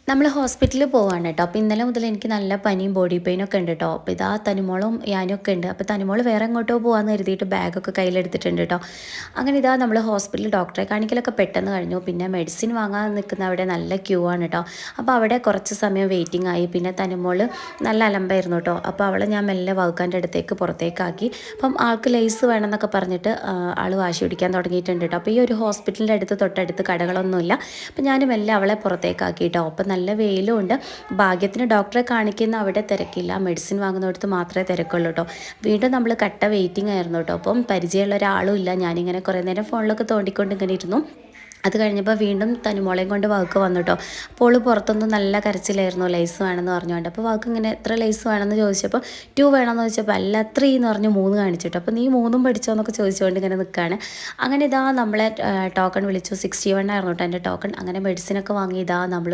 നമ്മൾ ഹോസ്പിറ്റലിൽ പോവാണ് കേട്ടോ. അപ്പോൾ ഇന്നലെ മുതൽ എനിക്ക് നല്ല പനിയും ബോഡി പെയിനൊക്കെ ഉണ്ട് കേട്ടോ. അപ്പോൾ ഇതാ തനുമോളും ഞാനും ഒക്കെ ഉണ്ട്. അപ്പോൾ തനുമോൾ വേറെ എങ്ങോട്ടോ പോകാമെന്ന് കരുതിയിട്ട് ബാഗൊക്കെ കയ്യിലെടുത്തിട്ടുണ്ട് കേട്ടോ. അങ്ങനെ ഇതാ നമ്മൾ ഹോസ്പിറ്റലിൽ ഡോക്ടറെ കാണിക്കലൊക്കെ പെട്ടെന്ന് കഴിഞ്ഞു. പിന്നെ മെഡിസിൻ വാങ്ങാൻ നിൽക്കുന്ന അവിടെ നല്ല ക്യൂ ആണ് കേട്ടോ. അപ്പോൾ അവിടെ കുറച്ച് സമയം വെയിറ്റിംഗ് ആയി. പിന്നെ തനുമോൾ നല്ല അലമ്പായിരുന്നു കേട്ടോ. അപ്പോൾ അവളെ ഞാൻ മെല്ലെ വകുക്കാൻ്റെ അടുത്തേക്ക് പുറത്തേക്കാക്കി. അപ്പം ആൾക്ക് ലേസ് വേണമെന്നൊക്കെ പറഞ്ഞിട്ട് ആൾ വാശി പിടിക്കാൻ തുടങ്ങിയിട്ടുണ്ട് കേട്ടോ. അപ്പോൾ ഈ ഒരു ഹോസ്പിറ്റലിൻ്റെ അടുത്ത് തൊട്ടടുത്ത് കടകളൊന്നുമില്ല. അപ്പോൾ ഞാൻ മെല്ലെ അവളെ പുറത്തേക്കാക്കി കേട്ടോ. അപ്പം നല്ല വെയിലും ഉണ്ട്. ഭാഗ്യത്തിന് ഡോക്ടറെ കാണിക്കുന്ന അവിടെ തിരക്കില്ല, മെഡിസിൻ വാങ്ങുന്നിടത്ത് മാത്രമേ തിരക്കുള്ളൂ കേട്ടോ. വീണ്ടും നമ്മൾ കട്ട വെയിറ്റിംഗ് ആയിരുന്നു കേട്ടോ. അപ്പം പരിചയമുള്ള ഒരാളും ഇല്ല. ഞാനിങ്ങനെ കുറേ നേരം ഫോണിലൊക്കെ തോണ്ടിക്കൊണ്ട് ഇങ്ങനെ ഇരുന്നു. അത് കഴിഞ്ഞപ്പോൾ വീണ്ടും തനുമോളെയും കൊണ്ട് വകുക്ക് വന്നു കേട്ടോ. അപ്പോൾ പുറത്തൊന്നും നല്ല കരച്ചിലായിരുന്നു, ലേസ് വേണമെന്ന് പറഞ്ഞുകൊണ്ട്. അപ്പോൾ വകുക്ക് ഇങ്ങനെ എത്ര ലേസ് വേണമെന്ന് ചോദിച്ചപ്പോൾ 2 വേണമെന്ന് ചോദിച്ചപ്പോൾ അല്ല 3 എന്ന് പറഞ്ഞ് 3 കാണിച്ചിട്ടോ. അപ്പോൾ നീ 3 പഠിച്ചോ എന്നൊക്കെ ചോദിച്ചുകൊണ്ട് ഇങ്ങനെ നിൽക്കുകയാണ്. അങ്ങനെ ഇതാ നമ്മളെ ടോക്കൺ വിളിച്ചു. 61 ആയിരുന്നു കേട്ടോ എൻ്റെ ടോക്കൺ. അങ്ങനെ മെഡിസിനൊക്കെ വാങ്ങി ഇതാ നമ്മൾ